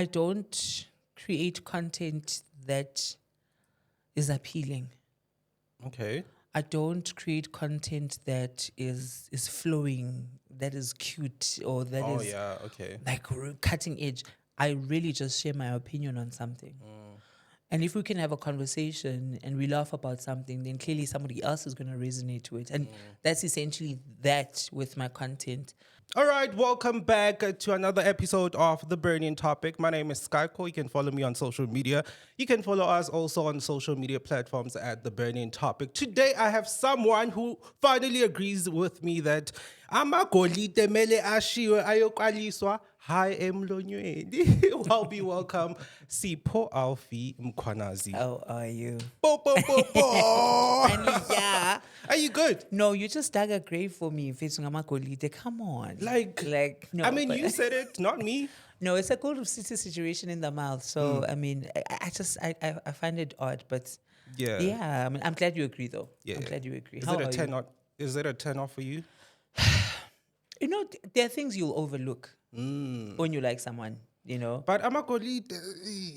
I don't create content that is appealing. Okay. I don't create content that is flowing, that is cute, or that Oh, is yeah. Okay. like cutting edge. I really just share my opinion on something. And if we can have a conversation and we laugh about something, then clearly somebody else is going to resonate to it. And that's essentially that with my content. All right, welcome back to another episode of The Burning Topic. My name is Skyko. You can follow me on social media. You can follow us also on social media platforms at The Burning Topic. Today, I have someone who finally agrees with me that amagolide mele ashiwe ayokwaliswa hayi emlonyweni. Well, be welcome, Sipho Alphi Mkhwanazi. How are you? Bo, bo, bo, bo. And yeah. Are you good? No, you just dug a grave for me. Come on. No. I mean, but- you said it, not me. No, it's a cold city situation in the mouth. So, I mean, I find it odd, but Yeah. I mean, I'm glad you agree, though. Yeah. I'm glad you agree. Is How it a are 10 you? off? Is it a 10 off for you? You know, there are things you'll overlook when you like someone, you know. But Amakoli,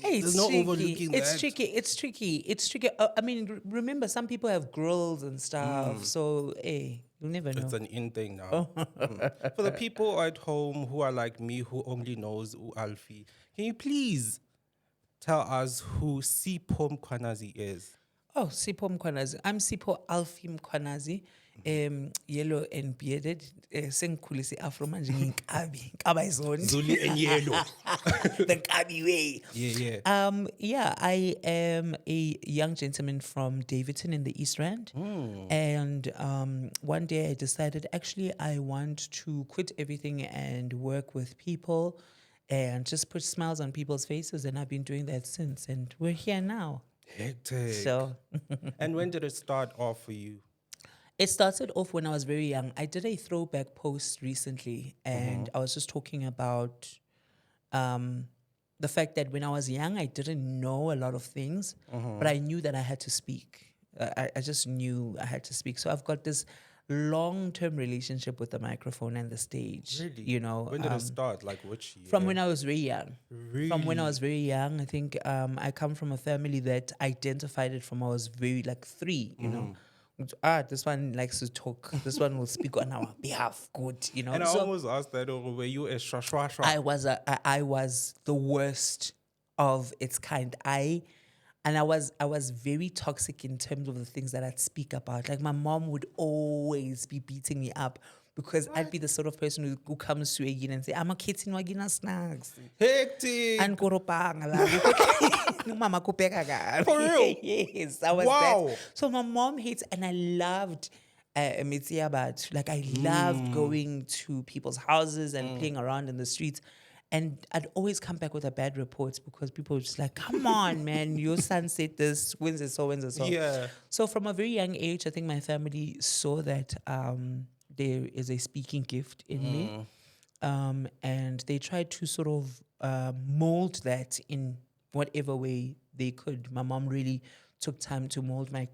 Hey, there's no tricky. overlooking It's that. tricky. It's tricky. It's tricky. I mean, remember, some people have grills and stuff. So, hey, you'll never know. It's an in thing now. For the people at home who are like me, who only knows Alfie, can you please tell us who Sipho Mkhwanazi is? Oh, Sipho Mkhwanazi. I'm Sipho Alphi Mkhwanazi. Yellow and bearded. Sengikhulise Afro manje ngiyinkabi. Nkaba izona. Zuli and yellow. The Nkabi way. Yeah. I am a young gentleman from Davidson in the East Rand. And one day I decided, actually, I want to quit everything and work with people and just put smiles on people's faces. And I've been doing that since. And we're here now. Hectic. So And when did it start off for you? it started off when I was very young. I did a throwback post recently, and I was just talking about the fact that when I was young, I didn't know a lot of things, but I knew that I had to speak. I just knew I had to speak. So I've got this long-term relationship with the microphone and the stage. Really? You know, When did it start? Like which year? from when I was very young. Really? From when I was very young, I think I come from a family that identified it from I was very like 3. You know. This one likes to talk. This one will speak on our behalf. Good, you know. And I So almost asked that, were you a shwa? I was the worst of its kind. I was very toxic in terms of the things that I'd speak about. Like my mom would always be beating me up because I'd be the sort of person who comes to again and say, "I'm a kid in wagina snacks." Hectic. And koropanga la. Mama kupeka ka. For real? Yes, I was Wow. that. So my mom hates, and I loved Mitsiabat. Like I loved going to people's houses and playing around in the streets. And I'd always come back with a bad report because people were just like, "Come on, man, your son said this, when's it so. Yeah. So from a very young age, I think my family saw that there is a speaking gift in me. And they tried to sort of mold that in whatever way they could. My mom really took time to mold my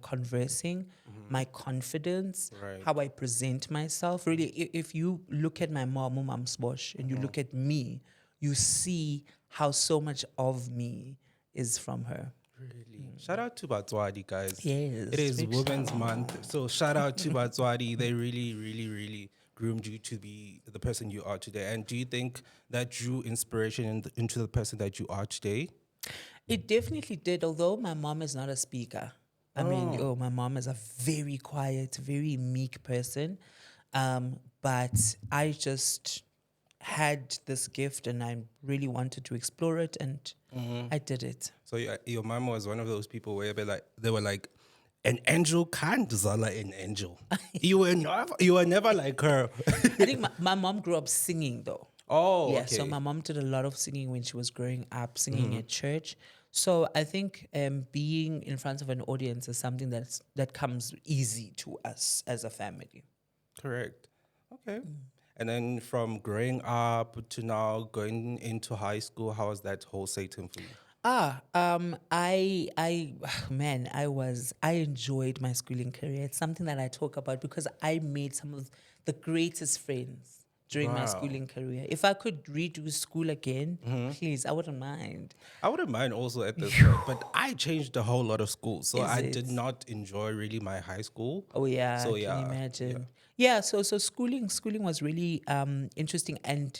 conversing, my confidence, Right. how I present myself. Really, if you look at my mom Sbosh, and you look at me, you see how so much of me is from her. Really? Shout out to Batswadi, guys. Yes, It is big Women's shout out. Month. So shout out to Batswadi. They really, really, really groomed you to be the person you are today. And do you think that drew inspiration into the person that you are today? It definitely did, although my mom is not a speaker. I mean, my mom is a very quiet, very meek person. But I just had this gift and I really wanted to explore it, and I did it. So your mom was one of those people where they were like, an angel can't zala an angel. you were never like her. I think my mom grew up singing, though. Oh, Yeah, okay. so my mom did a lot of singing when she was growing up, singing at church. So I think being in front of an audience is something that comes easy to us as a family. Correct. Okay. And then from growing up to now going into high school, how was that whole Satan for you? I enjoyed my schooling career. It's something that I talk about because I made some of the greatest friends during my Wow. schooling career. If I could redo school again, please, I wouldn't mind. I wouldn't mind also at this point, but I changed a whole lot of schools, so Is I it? did not enjoy really my high school. Oh yeah, So I can yeah, imagine. Yeah, so schooling was really interesting, and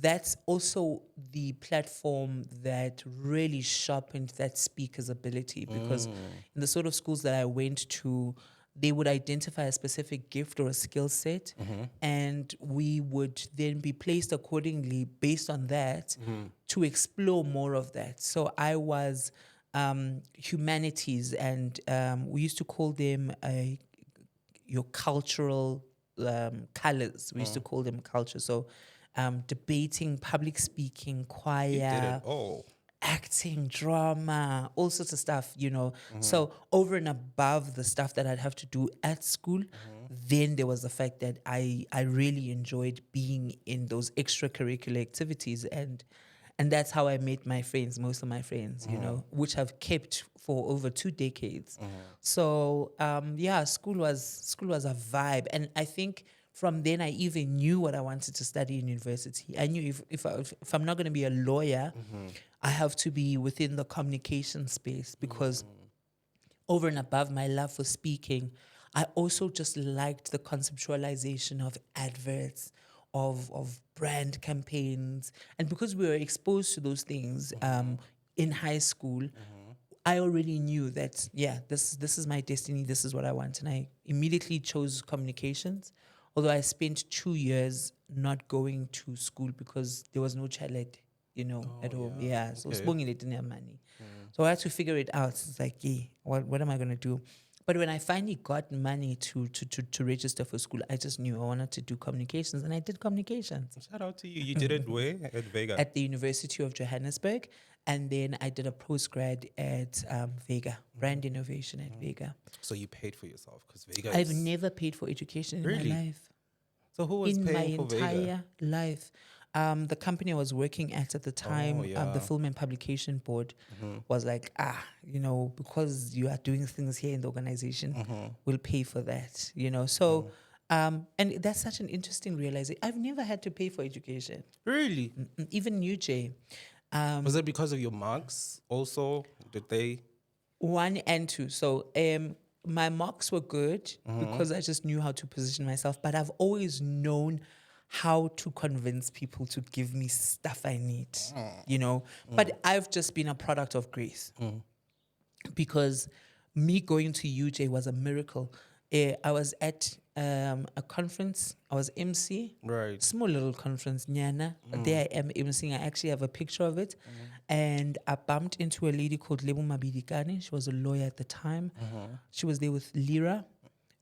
that's also the platform that really sharpened that speaker's ability, because in the sort of schools that I went to, they would identify a specific gift or a skill set, and we would then be placed accordingly based on that to explore more of that. So I was humanities, and we used to call them your cultural colors. We used to call them culture. So debating, public speaking, you did it choir, all. acting, drama, all sorts of stuff. So over and above the stuff that I'd have to do at school, then there was the fact that I really enjoyed being in those extracurricular activities, and that's how I made my friends, most of my friends, which I've kept for over 2 decades. So yeah, school was a vibe, and I think from then I even knew what I wanted to study in university. I knew if I'm not going to be a lawyer, I have to be within the communication space, because over and above my love for speaking, I also just liked the conceptualization of adverts, of brand campaigns. And because we were exposed to those things in high school, I already knew that, yeah, this is my destiny, this is what I want. And I immediately chose communications, although I spent 2 years not going to school because there was no child at home. Yeah, so okay. Sbongile didn't have money. So I had to figure it out. It's like, yeah, what am I going to do? But when I finally got money to register for school, I just knew I wanted to do communications, and I did communications Shout out to you. You did it where? At Vega. at the University of Johannesburg. And then I did a postgrad at Vega, brand innovation at Vega. So you paid for yourself because Vega I've is... never paid for education in Really? my life. So who was In my paying for Vega? entire life. The company I was working at the time, yeah. the Film and Publication Board, was like, because you are doing things here in the organization, we'll pay for that. So, and that's such an interesting realization. I've never had to pay for education, Really? even UJ. Was it because of your marks also? Did they... 1 and 2. So my marks were good because I just knew how to position myself, but I've always known how to convince people to give me stuff I need. But I've just been a product of grace, because me going to UJ was a miracle. I was at a conference. I was MC. Right. Small little conference, Nyana. There I am emceeing. I actually have a picture of it. And I bumped into a lady called Lebu Mabidikane. She was a lawyer at the time. She was there with Lyra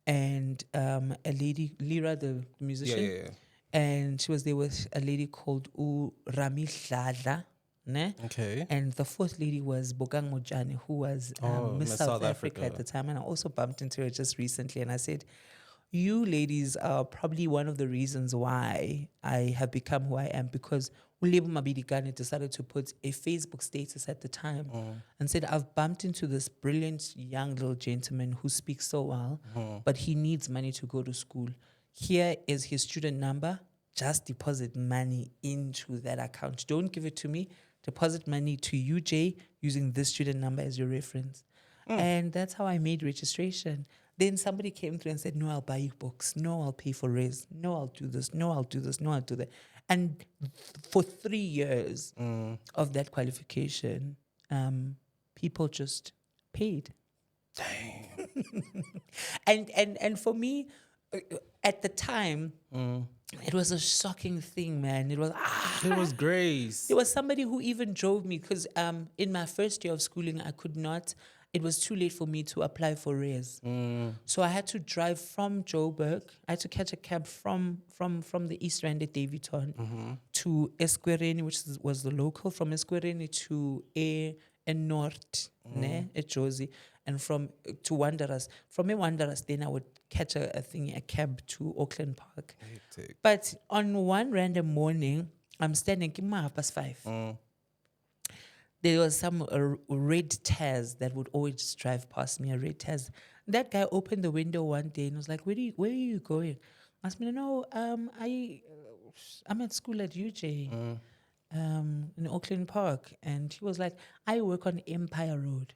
and a lady, Lyra, the musician. Yeah. And she was there with a lady called Rami Dladla. Ne? Okay. And the fourth lady was Bokang Mojane, who was Miss South Africa at the time. And I also bumped into her just recently. And I said, you ladies are probably one of the reasons why I have become who I am, because Ulebu Mabidikane decided to put a Facebook status at the time and said, I've bumped into this brilliant young little gentleman who speaks so well, but he needs money to go to school. Here is his student number. Just deposit money into that account. Don't give it to me. Deposit money to UJ using this student number as your reference. And that's how I made registration. Then somebody came through and said, no, I'll buy you books. No, I'll pay for res. No, I'll do this. No, I'll do this. No, I'll do that. And for 3 years of that qualification, people just paid. Dang. And for me, at the time, it was a shocking thing, man. It was grace. There was somebody who even drove me, because in my first year of schooling, I could not. It was too late for me to apply for res. So I had to drive from Joburg. I had to catch a cab from the East Rand at Davidton to Esquereni, which was the local, from Esquereni to North, at Josie, and to Wanderers. From Wanderers, then I would catch a cab to Auckland Park. Hectic. But on one random morning, I'm standing, 5:30. There was some red Taz that would always drive past me, a red Taz. That guy opened the window one day and was like, where are you going? Asked me, no, I'm at school at UJ, in Auckland Park. And he was like, I work on Empire Road.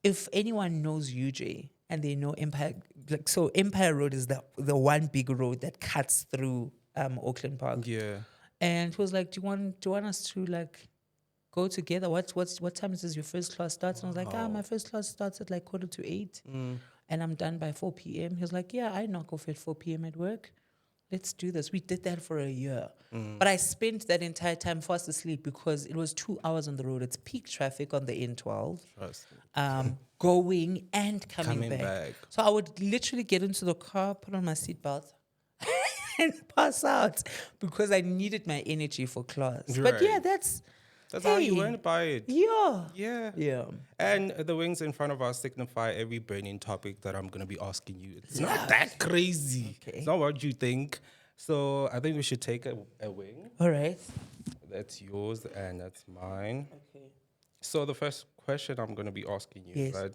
If anyone knows UJ and they know Empire, like, so Empire Road is the one big road that cuts through Auckland Park. Yeah. And he was like, do you want us to like go together? What time does your first class start? And I was like, my first class starts at like 7:45, and I'm done by 4 p.m. He was like, yeah, I knock off at 4 p.m. at work. Let's do this. We did that for a year. But I spent that entire time fast asleep because it was 2 hours on the road. It's peak traffic on the N12. Trust me. Going and coming back. back. So I would literally get into the car, put on my seatbelt, and pass out because I needed my energy for class. But Right. yeah, that's how you hey, went by it. Yeah. Yeah. Yeah. And the wings in front of us signify every burning topic that I'm going to be asking you. It's not Yeah. that crazy. Okay. It's not what you think. So I think we should take a wing. All right. That's yours and that's mine. Okay. So the first question I'm going to be asking you Yes. is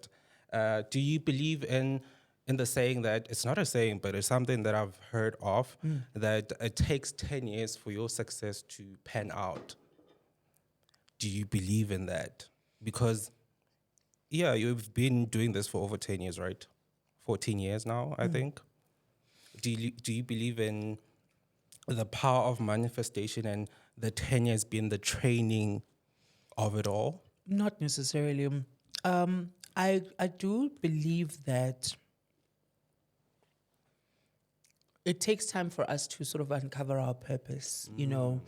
that do you believe in the saying that it's not a saying, but it's something that I've heard of that it takes 10 years for your success to pan out? Do you believe in that? Because, yeah, you've been doing this for over 10 years, right? 14 years now, I think. Do you believe in the power of manifestation and the 10 years being the training of it all? Not necessarily. I do believe that it takes time for us to sort of uncover our purpose, you know.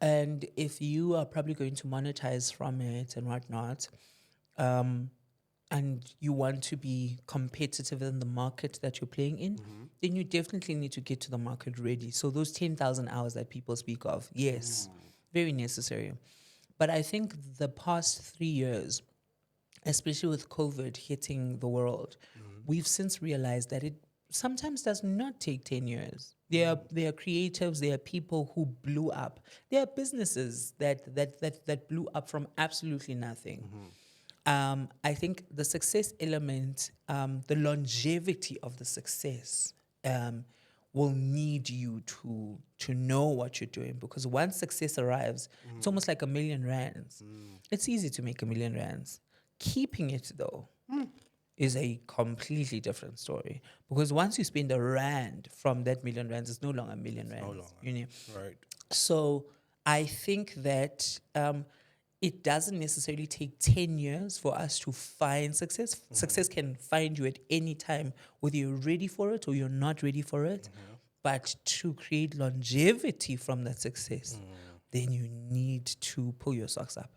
And if you are probably going to monetize from it and whatnot, and you want to be competitive in the market that you're playing in, then you definitely need to get to the market ready. So those 10,000 hours that people speak of, yes, very necessary. But I think the past 3 years, especially with COVID hitting the world, we've since realized that it sometimes does not take 10 years. There are creatives, there are people who blew up. There are businesses that blew up from absolutely nothing. I think the success element, the longevity of the success, will need you to know what you're doing, because once success arrives, it's almost like R1,000,000. It's easy to make R1,000,000. Keeping it though is a completely different story, because once you spend R1 from that R1,000,000, it's no longer R1,000,000. No longer. You know? Right. So I think that it doesn't necessarily take 10 years for us to find success. Success can find you at any time, whether you're ready for it or you're not ready for it. But to create longevity from that success, then you need to pull your socks up.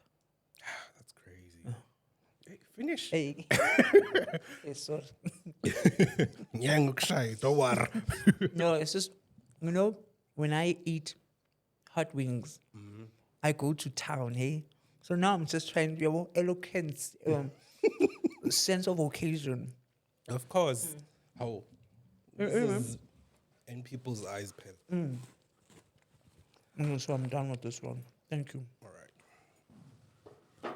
That's crazy. Hey, finish. Hey. Sorry. Don't worry. No, it's just, you know, when I eat hot wings, I go to town, hey? So now I'm just trying to be more eloquent, sense of occasion. Of course. How? This is in people's eyes, pen. So I'm done with this one. Thank you. All right.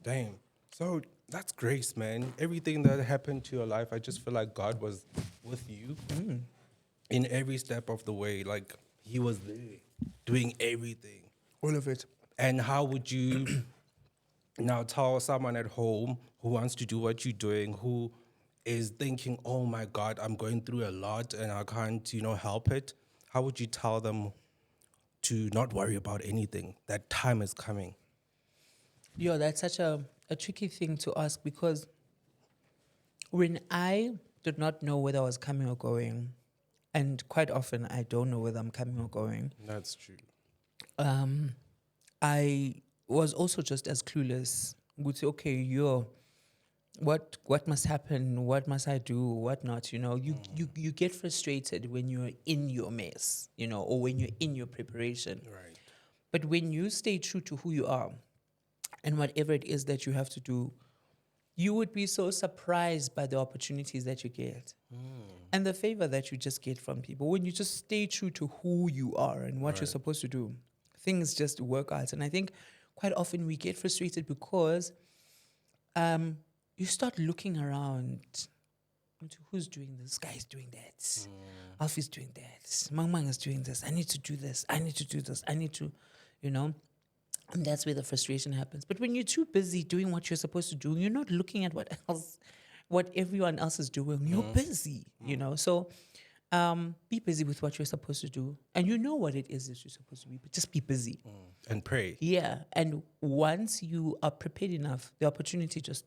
Damn. So that's grace, man. Everything that happened to your life, I just feel like God was with you in every step of the way. Like He was there, doing everything. All of it. And how would you now tell someone at home who wants to do what you're doing, who is thinking, oh my God, I'm going through a lot and I can't, help it? How would you tell them to not worry about anything? That time is coming. Yeah, that's such a tricky thing to ask, because when I did not know whether I was coming or going, and quite often I don't know whether I'm coming or going, That's true. I was also just as clueless. Would say, okay, what must happen? What must I do? What not? You get frustrated when you're in your mess, or when you're in your preparation. Right. But when you stay true to who you are and whatever it is that you have to do, you would be so surprised by the opportunities that you get and the favor that you just get from people. When you just stay true to who you are and what you're supposed to do, things just work out. And I think quite often we get frustrated because you start looking around who's doing this? Guy's doing that. Alfie's doing that. Mang is doing this. I need to do this. I need to do this. I need to, you know. And that's where the frustration happens. But when you're too busy doing what you're supposed to do, you're not looking at what everyone else is doing. You're busy, you know. So be busy with what you're supposed to do. And you know what it is that you're supposed to be, but just be busy. And pray. Yeah. And once you are prepared enough, the opportunity just,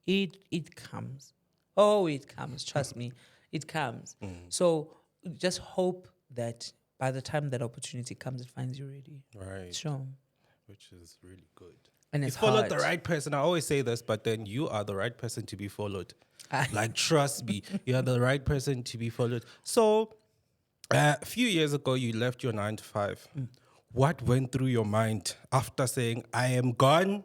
it comes. Oh, it comes. Trust me. It comes. So just hope that by the time that opportunity comes, it finds you ready. Right. Sure. Which is really good. And You it's followed hard. the right person. I always say this, but then you are the right person to be followed. Like, trust me, you are the right person to be followed. So, a few years ago, you left your 9 to 5. What went through your mind after saying, I am gone?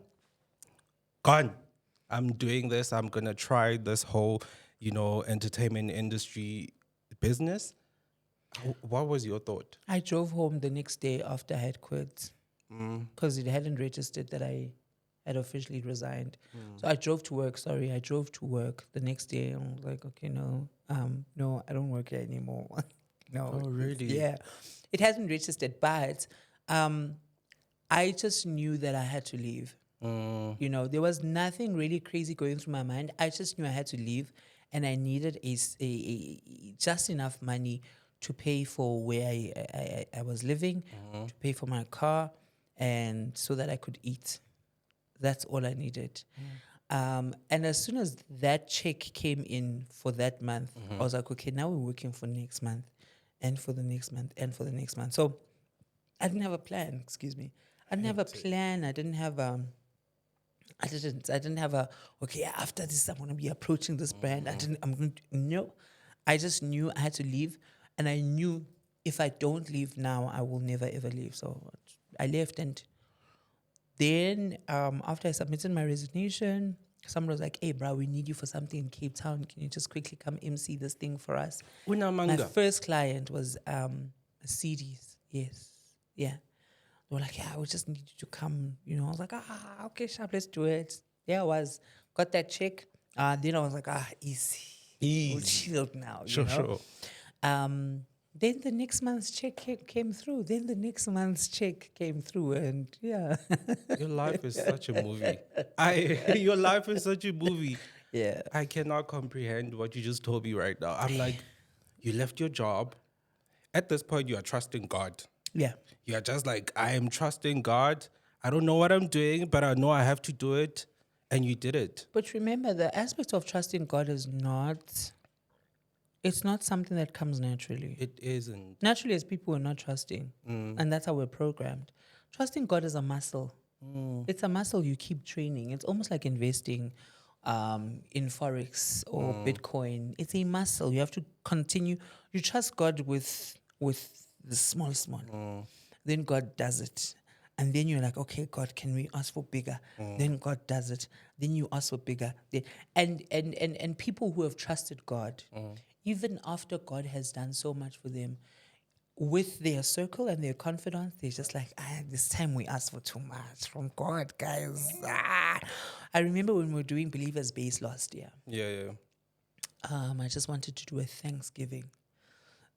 I'm doing this. I'm going to try this whole, entertainment industry business. What was your thought? I drove home the next day after I had quit because it hadn't registered that I had officially resigned. So I drove to work. I drove to work the next day. I was like, okay, no, I don't work here anymore. No. Oh, really? Yeah. It hasn't registered, but I just knew that I had to leave. You know, there was nothing really crazy going through my mind. I just knew I had to leave, and I needed a just enough money to pay for where I was living, to pay for my car, and so that I could eat. That's all I needed. And as soon as that check came in for that month, I was like, okay, now we're working for next month, and for the next month, and for the next month. So I didn't have a plan. Excuse me. I didn't have a plan. I didn't have I didn't have a, okay, after this, I'm going to be approaching this brand. No. I just knew I had to leave. And I knew if I don't leave now, I will never, ever leave. So I left. And then after I submitted my resignation, someone was like, hey, bro, we need you for something in Cape Town. Can you just quickly come MC this thing for us? My first client was CDs. Yes. Yeah. They were like, yeah, we just need you to come. You know, I was like, okay, sharp, let's do it. Yeah, I was. Got that check. Then I was like, easy. We're chilled now. Sure. Then the next month's check came through. And yeah. Your life is such a movie. Your life is such a movie. Yeah. I cannot comprehend what you just told me right now. I'm like, you left your job. At this point, you are trusting God. Yeah. You are just like, I am trusting God. I don't know what I'm doing, but I know I have to do it. And you did it. But remember, the aspect of trusting God is it's not something that comes naturally. It isn't. Naturally, as people, we're not trusting. And that's how we're programmed. Trusting God is a muscle. It's a muscle you keep training. It's almost like investing in Forex or Bitcoin. It's a muscle. You have to continue. You trust God with the small. Then God does it. And then you're like, okay, God, can we ask for bigger? Then God does it. Then you ask for bigger. And people who have trusted God, even after God has done so much for them, with their circle and their confidence, they're just like, this time we asked for too much from God, guys. I remember when we were doing Believers Base last year. Yeah. I just wanted to do a Thanksgiving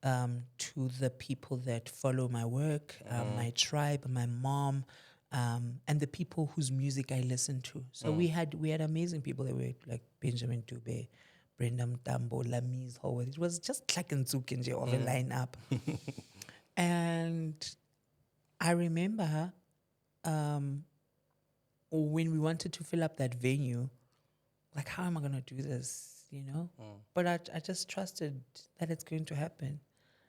to the people that follow my work, my tribe, my mom, and the people whose music I listen to. So we had amazing people that were like Benjamin Dube, Brenda Mtambo, Lamiz Howard. It was just like in Zukinje of a lineup. And I remember when we wanted to fill up that venue, like, how am I going to do this, you know? But I just trusted that it's going to happen.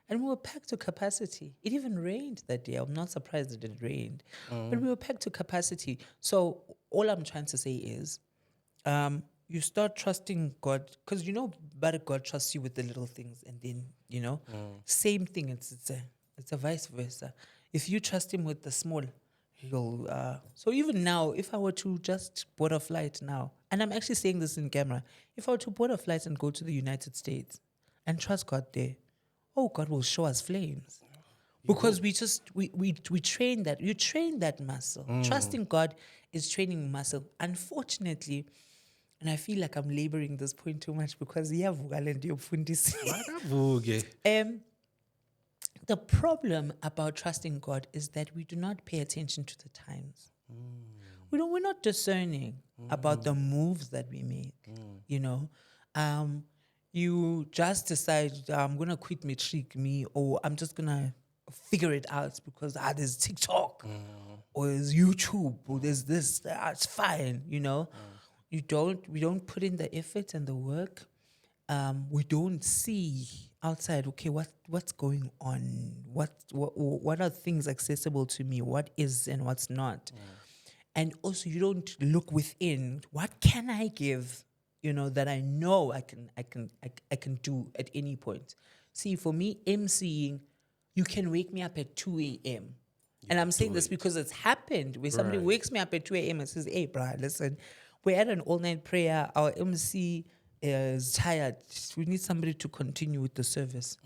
And we were packed to capacity. It even rained that day. I'm not surprised that it rained. But we were packed to capacity. So all I'm trying to say is you start trusting God, because but God trusts you with the little things. And then, same thing. It's a vice versa. If you trust him with the small, he'll... So even now, if I were to just board a flight now, and I'm actually saying this in camera, if I were to board a flight and go to the United States and trust God there, God will show us flames. Because we train that. You train that muscle. Trusting God is training muscle. Unfortunately, And I feel like I'm laboring this point too much because iyavuka le nto yobufundisi. Makavuke. The problem about trusting God is that we do not pay attention to the times. We're not discerning about the moves that we make. You know, you just decide I'm gonna quit matric or I'm just gonna figure it out because there's TikTok or there's YouTube or there's this. It's fine. You know, we don't put in the effort and the work. We don't see outside. Okay, what's going on? What are things accessible to me? What is and what's not? And also, you don't look within. What can I give? You know that I know I can do at any point. See, for me, emceeing, you can wake me up at 2 a.m. And I'm saying this because it's happened where somebody wakes me up at 2 a.m. and says, "Hey, bro, listen, we're at an all-night prayer. Our MC is tired. We need somebody to continue with the service."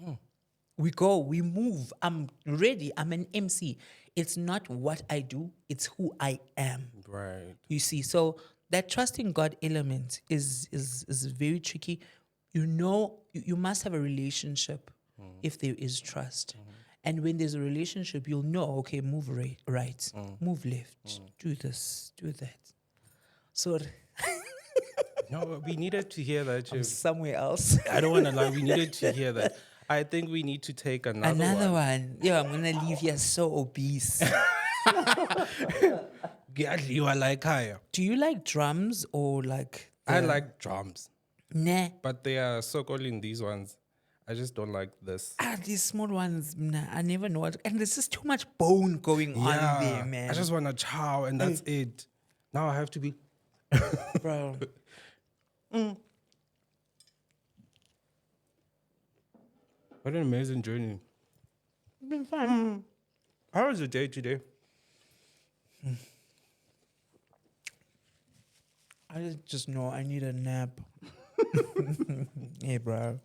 We go, we move. I'm ready. I'm an MC. It's not what I do, it's who I am. Right. You see, so that trusting God element is very tricky. You know, you must have a relationship if there is trust. And when there's a relationship, you'll know, okay, move right, move left, do this, do that. So No, we needed to hear that. I'm somewhere else. I don't want to lie. We needed to hear that. I think we need to take another one. Yeah, I'm gonna leave here so obese. You are like higher. Do you like drums or like? I like drums, Nah. but they are so-called these ones. I just don't like this. These small ones, nah, I never know what. And there's just too much bone going on there, man. I just want to chow and that's it. Now I have to be... Bro. What an amazing journey. It's been fun. How was your day today? I just know I need a nap. Hey, bro.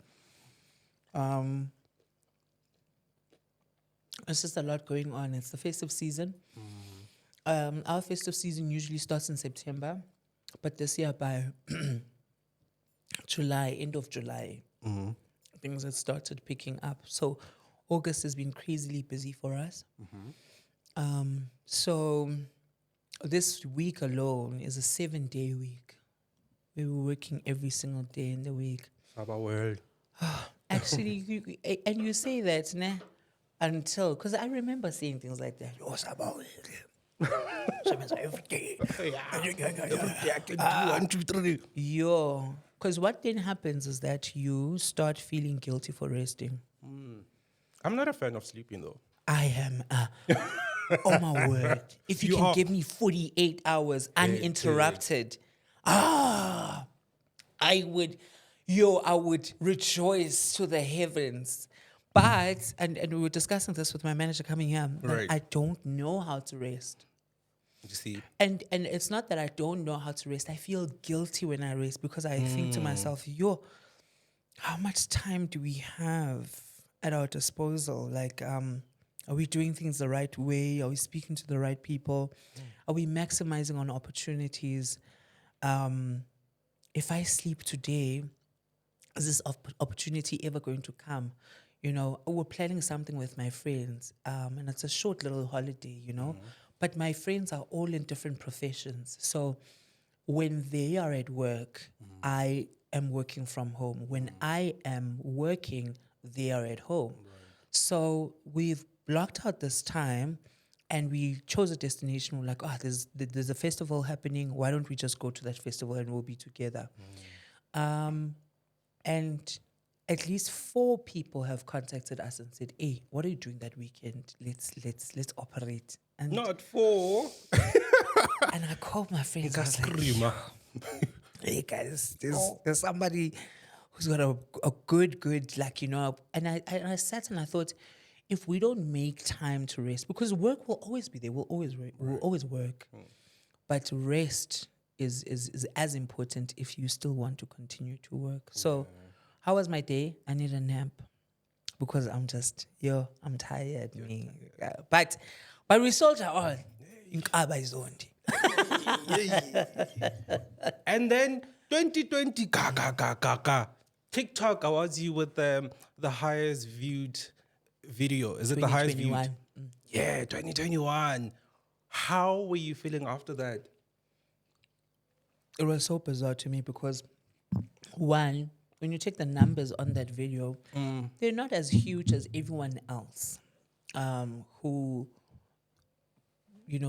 It's just a lot going on. It's the festive season. Our festive season usually starts in September, but this year by July, end of July, things have started picking up. So August has been crazily busy for us. So this week alone is a 7-day week. We were working every single day in the week. Saba world. Actually, and you say that, nah, until, because I remember saying things like that. Oh, Saba world. Every day. Every day I can do 1, 2, 3. Yo, because what then happens is that you start feeling guilty for resting. I'm not a fan of sleeping though. I am. Oh my word! If you can give me 48 hours uninterrupted, I would rejoice to the heavens. But and we were discussing this with my manager coming here. Right. I don't know how to rest. You see, And it's not that I don't know how to rest. I feel guilty when I rest because I think to myself, how much time do we have at our disposal? Like, are we doing things the right way? Are we speaking to the right people? Are we maximizing on opportunities? If I sleep today, is this opportunity ever going to come? You know, we're planning something with my friends, and it's a short little holiday, you know. But my friends are all in different professions. So when they are at work, I am working from home. When I am working, they are at home. So we've blocked out this time and we chose a destination. We're like, there's a festival happening. Why don't we just go to that festival and we'll be together? And at least 4 people have contacted us and said, "Hey, what are you doing that weekend? Let's operate." And not 4. and I called my friends. I It's a was like, screamer. "Hey guys, there's somebody who's got a good like, you know." And I sat and I thought, if we don't make time to rest, because work will always be there, we'll always work, but rest is as important if you still want to continue to work. So, how was my day? I need a nap because I'm just I'm tired. But we soldier on. And then 2020, ga, ga, ga, ga, ga. TikTok awards you with the highest viewed video. Is it the highest viewed? 2021. Yeah, 2021. How were you feeling after that? It was so bizarre to me because, one, when you check the numbers on that video, they're not as huge as everyone else who,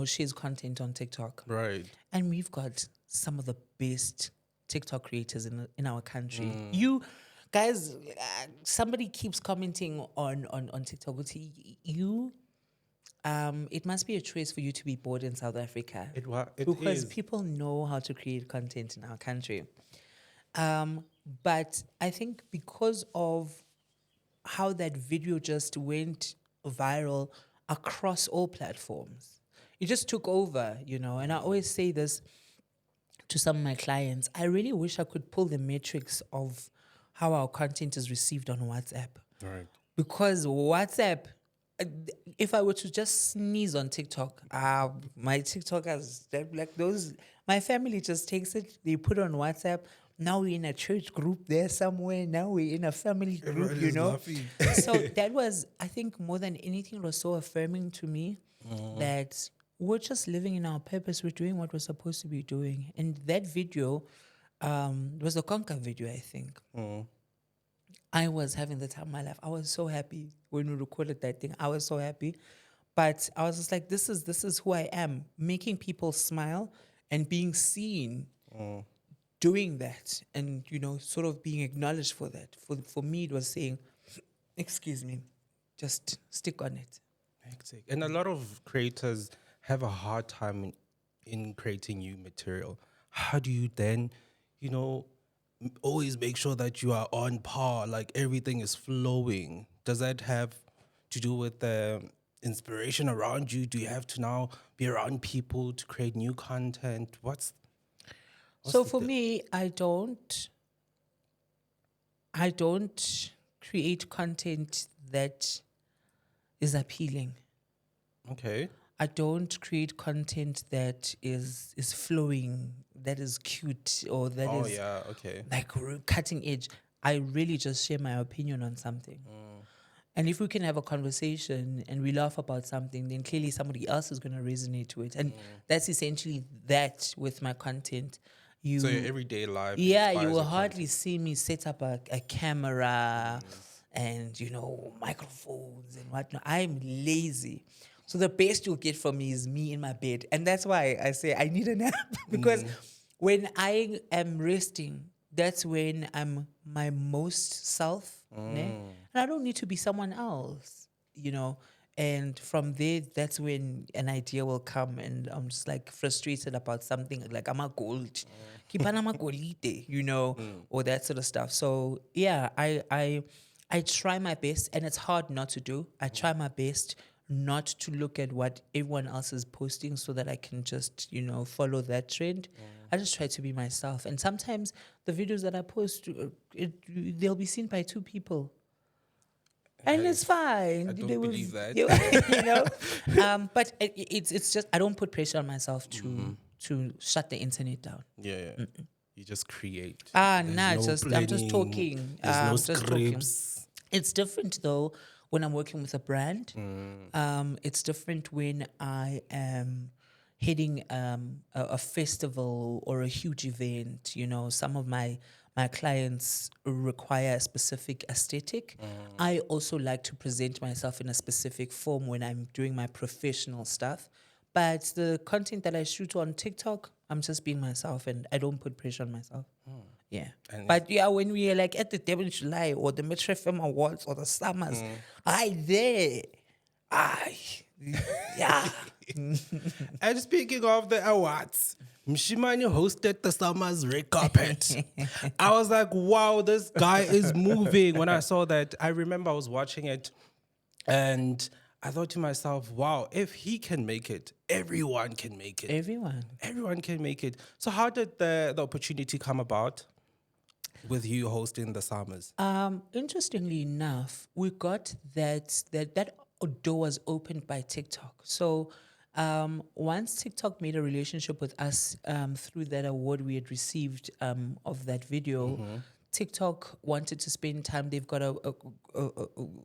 shares content on TikTok. Right. And we've got some of the best TikTok creators in our country. You guys, somebody keeps commenting on TikTok. You, it must be a choice for you to be born in South Africa. It Because is. people know how to create content in our country. But I think because of how that video just went viral across all platforms, it just took over, And I always say this to some of my clients. I really wish I could pull the metrics of how our content is received on WhatsApp. Right. Because WhatsApp, if I were to just sneeze on TikTok, my TikTokers, like those, my family just takes it, they put it on WhatsApp. Now we're in a church group there somewhere. Now we're in a family group, Everybody's laughing. So that was, I think, more than anything, it was so affirming to me that we're just living in our purpose. We're doing what we're supposed to be doing. And that video was a Conquer video, I think. I was having the time of my life. I was so happy when we recorded that thing. I was so happy. But I was just like, this is who I am, making people smile and being seen doing that and, sort of being acknowledged for that. For me, it was saying, excuse me, just stick on it. Hectic. And a lot of creators have a hard time in creating new material. How do you then, always make sure that you are on par, like everything is flowing? Does that have to do with the inspiration around you? Do you have to now be around people to create new content? So for me, I don't create content that is appealing. Okay. I don't create content that is flowing, that is cute, or that is okay. like cutting edge. I really just share my opinion on something. And if we can have a conversation and we laugh about something, then clearly somebody else is going to resonate to it. And that's essentially that with my content. So your everyday life. Yeah, inspires you will your hardly content. see me set up a camera and, microphones and whatnot. I'm lazy. So the best you'll get from me is me in my bed. And that's why I say I need a nap. Because when I am resting, that's when I'm my most self. Ne? And I don't need to be someone else, And from there, that's when an idea will come, and I'm just like frustrated about something. Like I'm a gold, or that sort of stuff. So yeah, I try my best, and it's hard not to do. I try my best not to look at what everyone else is posting, so that I can just follow that trend. I just try to be myself, and sometimes the videos that I post, they'll be seen by 2 people. And it's fine. I don't believe that. But it's just I don't put pressure on myself to shut the internet down. Yeah. You just create. I'm There's just planning, talking. There's no Just talking. scripts. It's different though when I'm working with a brand. It's different when I am heading a festival or a huge event. Some of my clients require a specific aesthetic. I also like to present myself in a specific form when I'm doing my professional stuff. But the content that I shoot on TikTok, I'm just being myself, and I don't put pressure on myself. Yeah. And But yeah, when we are like at the Devon July or the Metro FM Awards or the Summers, yeah. And speaking of the awards, Mshimani hosted the Summer's red carpet. I was like, wow, this guy is moving. When I saw that, I remember I was watching it and I thought to myself, wow, if he can make it, everyone can make it. Everyone can make it. So how did the opportunity come about with you hosting the Summers? Interestingly enough, we got that door was opened by TikTok. So Once TikTok made a relationship with us through that award we had received of that video, TikTok wanted to spend time. They've got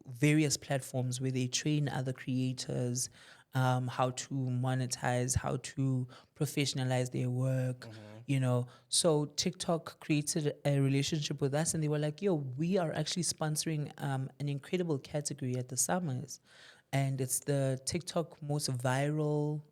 various platforms where they train other creators how to monetize, how to professionalize their work, you know. So TikTok created a relationship with us and they were like, yo, we are actually sponsoring an incredible category at the Summers. And it's the TikTok most viral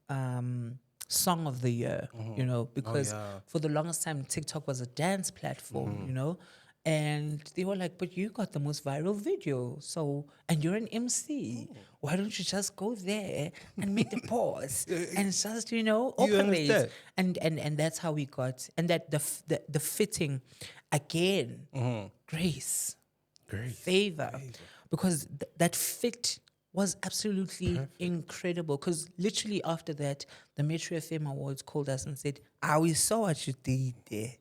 song of the year, you know, because yeah. for the longest time, TikTok was a dance platform, you know. And they were like, but you got the most viral video. So, and you're an MC. Why don't you just go there and make the pause and just, you know, You operate? understand? And that's how we got, and that the fitting, again, grace, Great. favor, because that fit was absolutely incredible. Because literally after that, the Metro FM Awards called us and said, we saw what you did there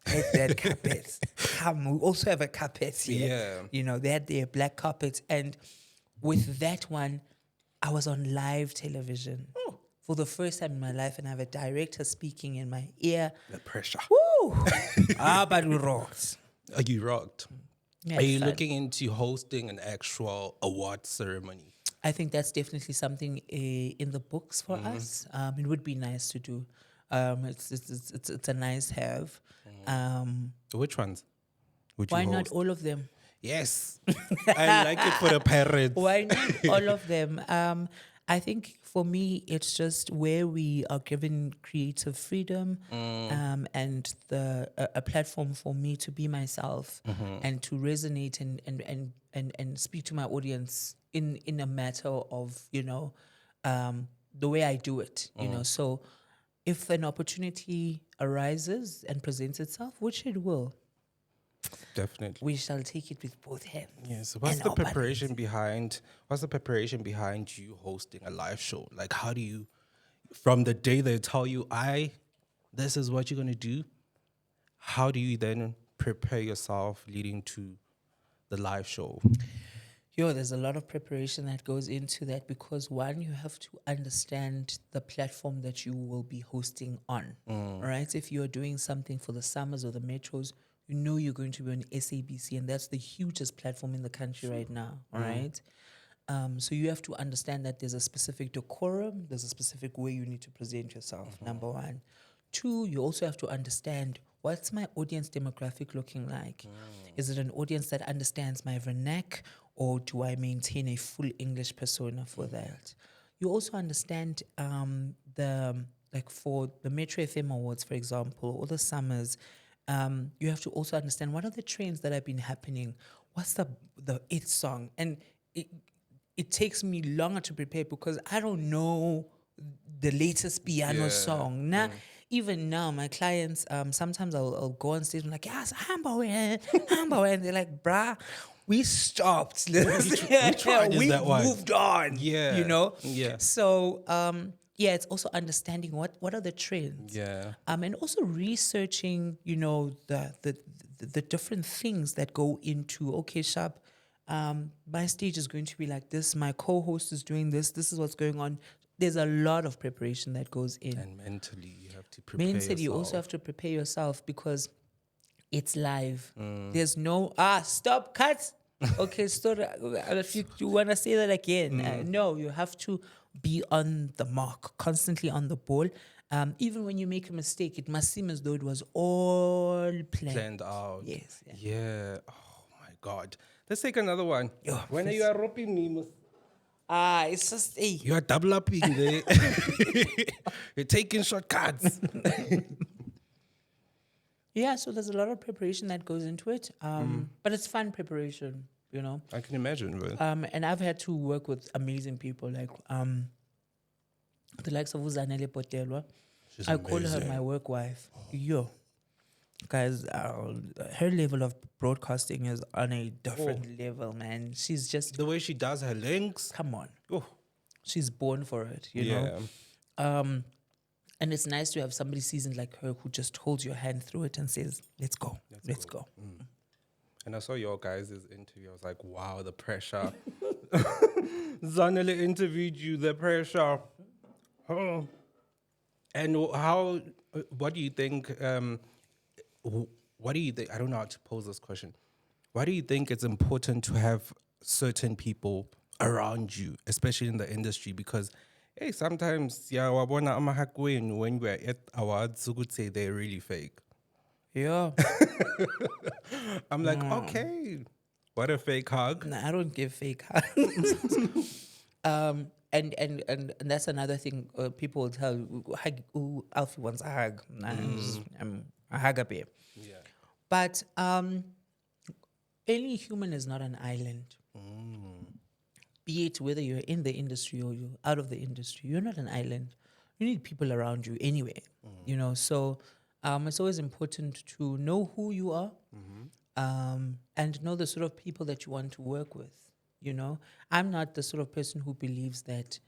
at that carpet. Come, we also have a carpet here. Yeah. You know, they had their black carpet. And with that one, I was on live television for the first time in my life, and I have a director speaking in my ear. The pressure. Woo! But we rocked. Oh, you rocked. Yeah, Are you fun. looking into hosting an actual award ceremony? I think that's definitely something in the books for us. It would be nice to do. It's a nice have. Which ones would you Why not host? all of them? Yes. I like it for the parents. Why not all of them? I think for me, it's just where we are given creative freedom and a platform for me to be myself and to resonate and speak to my audience in a matter of, you know, the way I do it, you know. So if an opportunity arises and presents itself, which it will, Definitely. we shall take it with both hands. Yes. What's and the our bodies. preparation behind you hosting a live show? Like, how do you, from the day they tell you, this is what you're gonna do, how do you then prepare yourself leading to the live show? There's a lot of preparation that goes into that because one, you have to understand the platform that you will be hosting on. Right? If you're doing something for the Summers or the Metros, you know you're going to be on SABC, and that's the hugest platform in the country right now. All right. So you have to understand that there's a specific decorum, there's a specific way you need to present yourself, number one. Two, you also have to understand what's my audience demographic looking like? Is it an audience that understands my vernac, or do I maintain a full English persona for that? You also understand for the Metro FM Awards, for example, or the Summers, you have to also understand what are the trends that have been happening. What's the it song? And it takes me longer to prepare because I don't know the latest piano song. Now, even now, my clients, sometimes I'll go on stage and I'm like, yes, Hambo, and they're like, bruh, we stopped. Which one is We that one? moved on. Yeah. You know? Yeah. So, it's also understanding what are the trends. Yeah. And also researching, you know, the different things that go into, okay, Sharp, my stage is going to be like this, my co-host is doing this is what's going on. There's a lot of preparation that goes in. And mentally, you have to prepare Mentally, you also yourself. have to prepare yourself because it's live. There's no, stop, cut. Okay, so if you want to say that again, no, you have to be on the mark, constantly on the ball. Even when you make a mistake, it must seem as though it was all planned. Out. Yes. Yeah. Yeah. Oh my God. Let's take another one. Yo, When please. you are roping me, It's just, hey. you are double upping there. You're taking shortcuts. Yeah, so there's a lot of preparation that goes into it. But it's fun preparation, you know. I can imagine, bro. And I've had to work with amazing people like the likes of Uzanele Potelwa. She's I call her amazing. my work wife. Yo. Guys, her level of broadcasting is on a different level, man. She's just, The way she does her links. come on. Oh, She's born for it, you know. And it's nice to have somebody seasoned like her who just holds your hand through it and says, let's go. Let's go. And I saw your guys' interview. I was like, wow, the pressure. Zanele interviewed you, the pressure. Oh. And how? What do you think? What do you think? I don't know how to pose this question. Why do you think it's important to have certain people around you, especially in the industry? Because hey, sometimes yeah, wabona amahakweni when we're at awards, you could say they're really fake. Yeah. I'm like, okay, what a fake hug. No, I don't give fake hugs. And that's another thing people will tell you, Alfie wants a hug. Nah, I'm a hugger bear. Yeah. But any human is not an island. Be it whether you're in the industry or you're out of the industry, you're not an island. You need people around you anyway. So it's always important to know who you are, and know the sort of people that you want to work with. I'm not the sort of person who believes that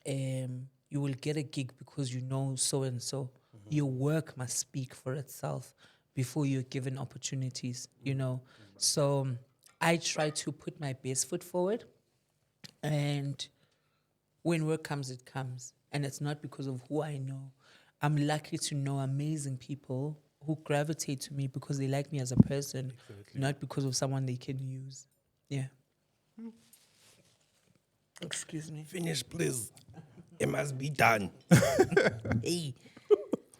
you will get a gig because you know so and so. Your work must speak for itself before you're given opportunities. So I try to put my best foot forward, and when work comes, it comes. And it's not because of who I know. I'm lucky to know amazing people who gravitate to me because they like me as a person, not because of someone they can use. Yeah. Excuse me. Finish, please. It must be done. Hey.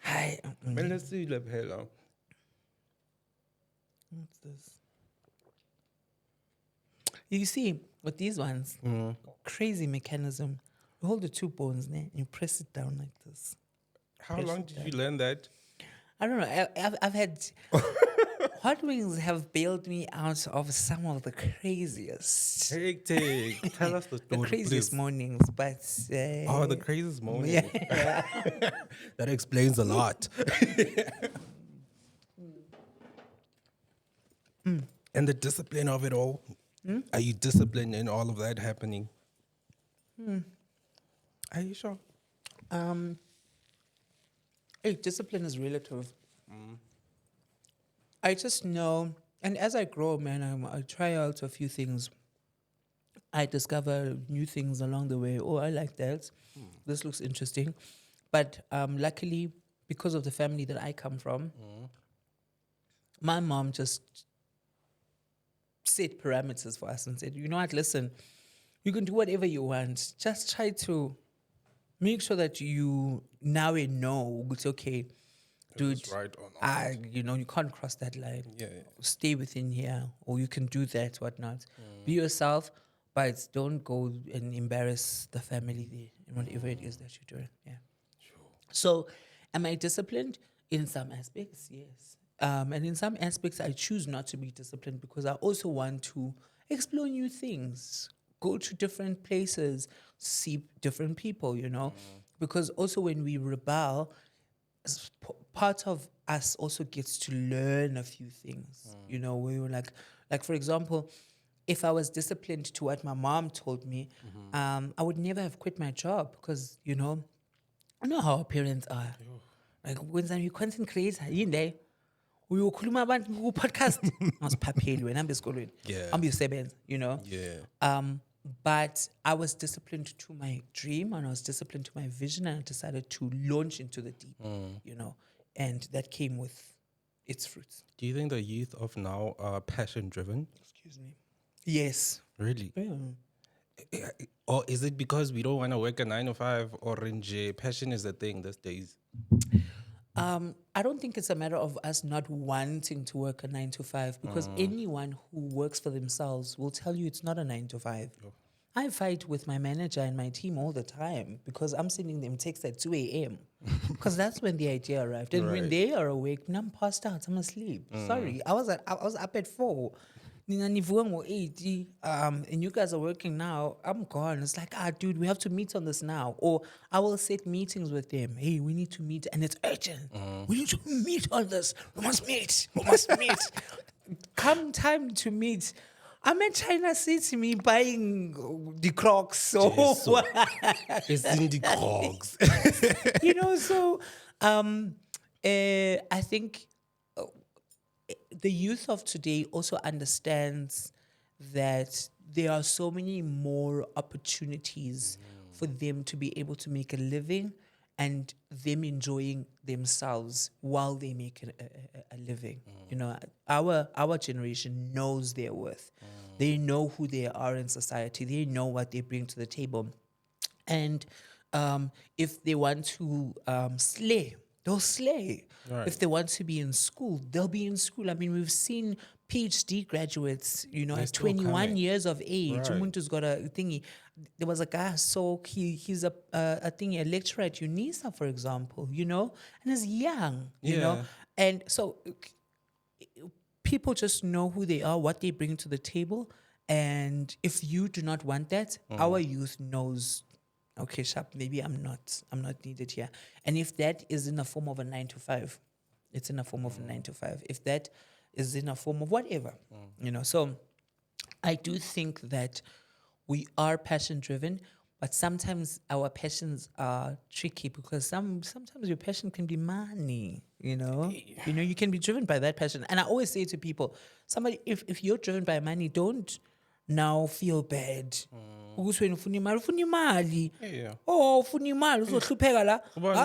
Hi. Man, let's see the hell. What's this? You see, with these ones, crazy mechanism. You hold the two bones there, you press it down like this. How long did you learn that? I don't know. I've had Hot Wings have bailed me out of some of the craziest, Take. Tell us the the story, craziest please. mornings. But Oh, the craziest moment. yeah. That explains a lot. And the discipline of it all. Are you disciplined in all of that happening? Are you sure? Hey, discipline is relative. I just know, and as I grow, man, I try out a few things. I discover new things along the way. Oh, I like that. This looks interesting. But luckily, because of the family that I come from, my mom just set parameters for us and said, you know what, listen, you can do whatever you want. Just try to make sure that you now know it's okay, dude. It's right or not. You can't cross that line. Yeah. Stay within here, or you can do that, whatnot. Be yourself, but don't go and embarrass the family there and whatever it is that you're doing. Yeah. So, am I disciplined? In some aspects, yes. And in some aspects, I choose not to be disciplined because I also want to explore new things, go to different places, see different people. Because also when we rebel, part of us also gets to learn a few things. We were like for example, if I was disciplined to what my mom told me, I would never have quit my job because I know how our parents are. Like when you're content creator, uyokhuluma abantu ku-podcast masiphapheli wena hambe esikolweni Yeah. hambe usebenza Yeah. but I was disciplined to my dream and I was disciplined to my vision, and I decided to launch into the deep, and that came with its fruits. Do you think the youth of now are passion driven? Excuse me. Yes. Really? Yeah. Or is it because we don't want to work a 9 to 5 or passion is a thing these days? I don't think it's a matter of us not wanting to work a 9 to 5 because anyone who works for themselves will tell you it's not a 9 to 5. I fight with my manager and my team all the time because I'm sending them texts at 2 a.m. because that's when the idea arrived. And when Right. they are awake, I'm passed out, I'm asleep. Sorry, I was up at 4. Nina nivuka ngo-8, and you guys are working now, I'm gone. It's like, dude, we have to meet on this now. Or I will set meetings with them. Hey, we need to meet, and it's urgent. We need to meet on this. We must meet. Come time to meet. I'm in China City, me buying the Crocs. So, It's in the cogs. so I think the youth of today also understands that there are so many more opportunities for them to be able to make a living and them enjoying themselves while they make a living. You know, our generation knows their worth. They know who they are in society. They know what they bring to the table. And if they want to slay, they'll slay. Right. If they want to be in school, they'll be in school. I mean, we've seen PhD graduates, you know, They're at still 21 coming. years of age. Right. Umuntu's got a thingy. There was a guy, so he's a thingy, a lecturer at UNISA, for example, you know, and he's young, you know. Yeah. And so people just know who they are, what they bring to the table. And if you do not want that, our youth knows, okay, sharp, maybe I'm not needed here. And if that is in the form of a 9 to 5, it's in a form of a 9 to 5. If that is in a form of whatever, you know. So I do think that we are passion driven, but sometimes our passions are tricky because sometimes your passion can be money, you know. You know, you can be driven by that passion. And I always say to people, if you're driven by money, don't now feel bad. Ukuthi wena ufuna imali. Yeah. Oh, ufuna imali uzohlupheka la. Well,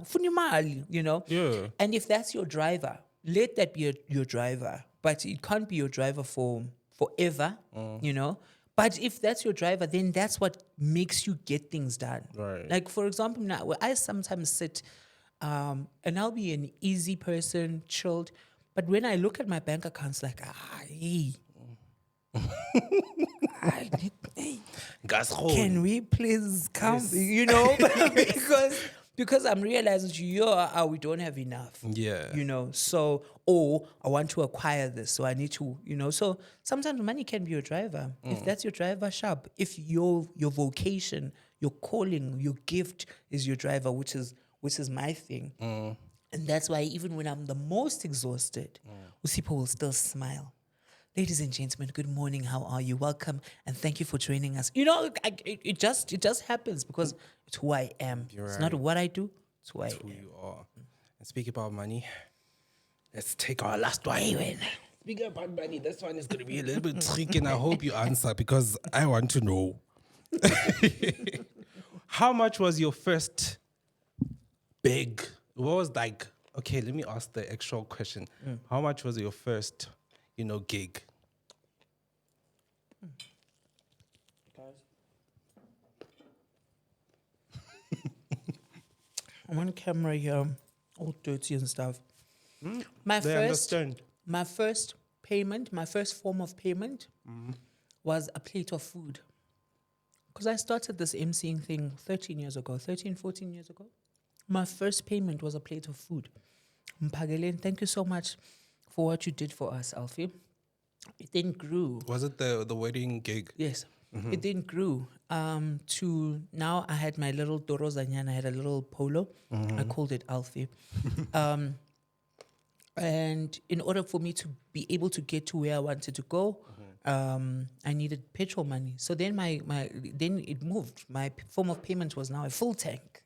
Ufuna imali, you know. Yeah. And if that's your driver, let that be your driver. But it can't be your driver for forever, you know. But if that's your driver, then that's what makes you get things done. Right. Like, for example, now I sometimes sit and I'll be an easy person, chilled. But when I look at my bank accounts, like, hey, hey, can we please come? Yes. You know, because I'm realizing we don't have enough. Yeah. You know, so or I want to acquire this, so I need to, you know. So sometimes money can be your driver. If that's your driver, sharp. If your vocation, your calling, your gift is your driver, which is my thing. And that's why even when I'm the most exhausted, Sipho will still smile. Ladies and gentlemen, good morning. How are you? Welcome and thank you for joining us. You know, it just happens because it's who I am. It's not what I do. It's who I am. Who you are. And speaking about money, let's take our last one. Speaking about money, this one is going to be a little bit tricky, and I hope you answer because I want to know. How much was your first big? What was like? Okay, let me ask the actual question. How much was your first, gig? I'm on camera here, all dirty and stuff. My first payment, my first form of payment was a plate of food. Because I started this emceeing thing 14 years ago. My first payment was a plate of food. Mpagelen, thank you so much for what you did for us, Alfie. It then grew. Was it the wedding gig? Yes. It then grew to now I had my little Dorozanyan, I had a little polo. I called it Alfie. And in order for me to be able to get to where I wanted to go, I needed petrol money. So then then it moved. My form of payment was now a full tank.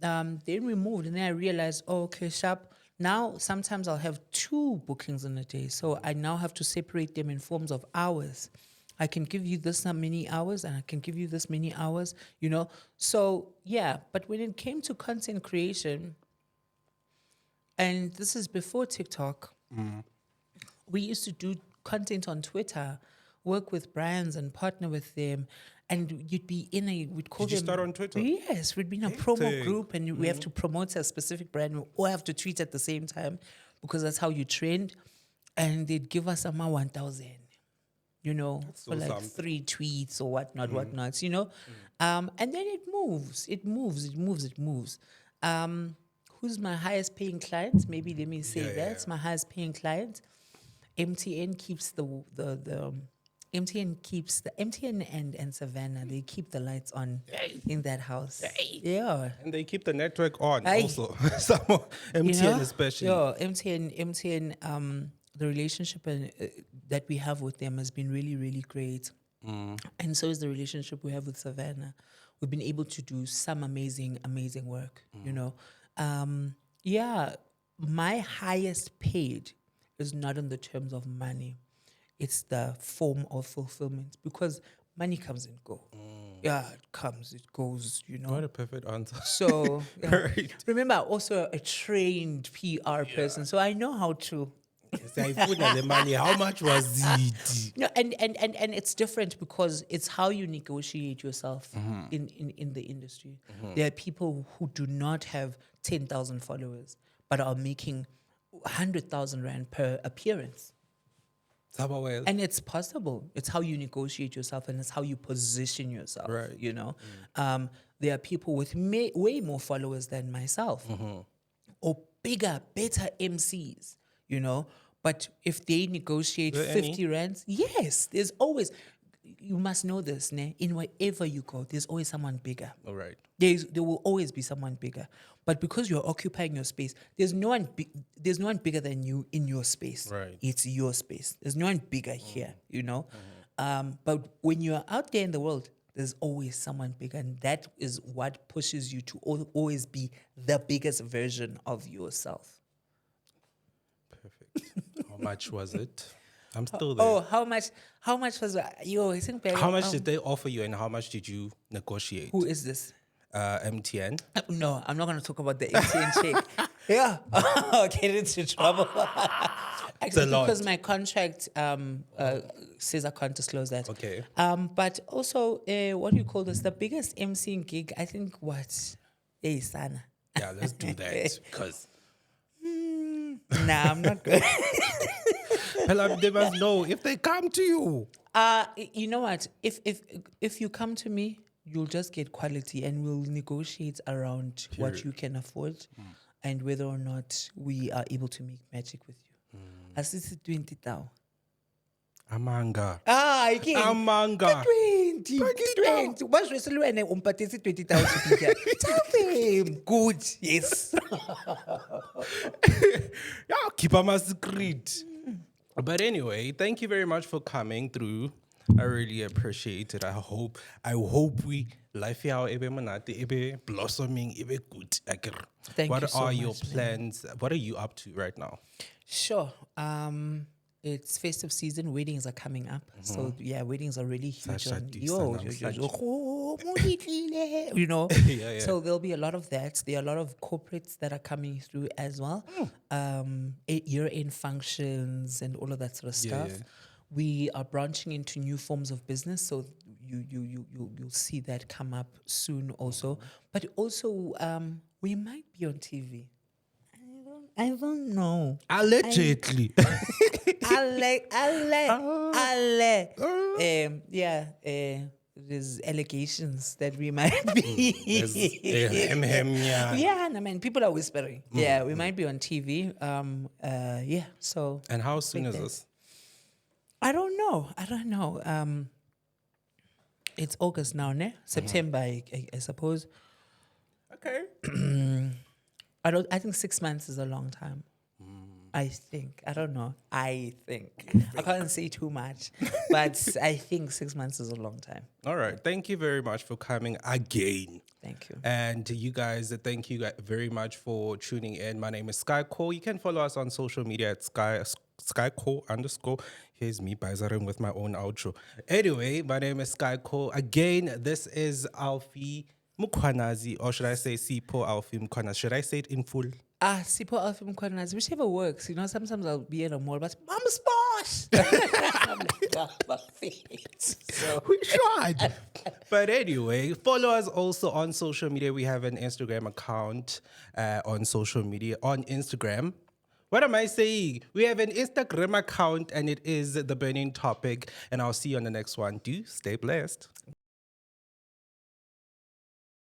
Then we moved, and then I realized, okay, sharp. Now sometimes I'll have 2 bookings in a day, so I now have to separate them in forms of hours. I can give you this many hours, and I can give you this many hours. So yeah. But when it came to content creation, and this is before TikTok, we used to do content on Twitter, work with brands and partner with them. And you'd be we'd call them. Did you start on Twitter? Yes, we'd be in a promo group and we have to promote a specific brand. We all have to tweet at the same time because that's how you trend. And they'd give us 1,000, for like something. 3 tweets or whatnot. And then it moves. Who's my highest paying client? Maybe let me say that's my highest paying client. MTN keeps MTN and Savannah, they keep the lights on in that house. Yeah. And they keep the network on Aye. also. Some of MTN especially. Yeah, MTN, the relationship that we have with them has been really, really great. And so is the relationship we have with Savannah. We've been able to do some amazing, amazing work, my highest paid is not in the terms of money. It's the form of fulfillment because money comes and go. Yeah, it comes, it goes, you know. What a perfect answer. So yeah. Right. Remember, I'm also a trained PR person, so I know how to. Sayifuna le money, how much was it? No, and it's different because it's how you negotiate yourself in the industry. There are people who do not have 10,000 followers but are making 100,000 rand per appearance. Well. And it's possible. It's how you negotiate yourself and it's how you position yourself. Right. You know, there are people with way more followers than myself, or bigger, better MCs. You know, but if they negotiate 50 rands, yes, there's always. You must know this, ne? In wherever you go, there's always someone bigger. All right. There will always be someone bigger, but because you're occupying your space, there's no one bigger than you in your space. Right. It's your space. There's no one bigger here, you know. But when you're out there in the world, there's always someone bigger, and that is what pushes you to always be the biggest version of yourself. Perfect. How much was it? I'm still there. Oh, how much? How much was yo? I think. How much did they offer you, and how much did you negotiate? Who is this? MTN. No, I'm not going to talk about the MTN check. Yeah, I'll get into trouble. Actually, because my contract says I can't disclose that. Okay. But also, what do you call this? The biggest MCing gig, I think. What? Hey, Sana. Yeah, let's do that because. Nah, I'm not good. They must know if they come to you. You know what? If you come to me, you'll just get quality, and we'll negotiate around what you can afford, and whether or not we are able to make magic with you. Assist 20,000. Amanga. I can't. Amanga. 20. What's the when I 20,000? Tell them. Good. Yes. Yeah, keep on my secret. But anyway, thank you very much for coming through. I really appreciate it. I hope we life here ebe monate, ebe blossoming, ebe good. Thank you what so are your much, plans? What are you up to right now? Sure. It's festive season. Weddings are coming up. So yeah, weddings are really huge. You know. Yeah. So there'll be a lot of that. There are a lot of corporates that are coming through as well. Year-end functions and all of that sort of stuff. Yeah. We are branching into new forms of business. So you'll see that come up soon also. But also we might be on TV. I don't know. Allegedly. There's allegations that we might be. Yeah, no, man, people are whispering. Yeah, we might be on TV. Yeah, so. And how soon is this? I don't know. It's August now, ne? September, I suppose. Okay. I think 6 months is a long time. I think. I don't know. I think. I can't say too much. But I think 6 months is a long time. All right. Thank you very much for coming again. Thank you. And you guys, thank you very much for tuning in. My name is Sky Cole. You can follow us on social media at Sky Cole _. Here's me bizaring with my own outro. Anyway, my name is Sky Cole. Again, this is Alfie Mkhwanazi, or should I say Sipho Alphi Mkhwanazi? Should I say it in full? Sipho Alphi Mkhwanazi, whichever works. You know, sometimes I'll be in a mall, but I'm sparse. So. We tried. But anyway, follow us also on social media. We have an Instagram account on social media, on Instagram. What am I saying? We have an Instagram account and it is The Burning Topic. And I'll see you on the next one. Do stay blessed.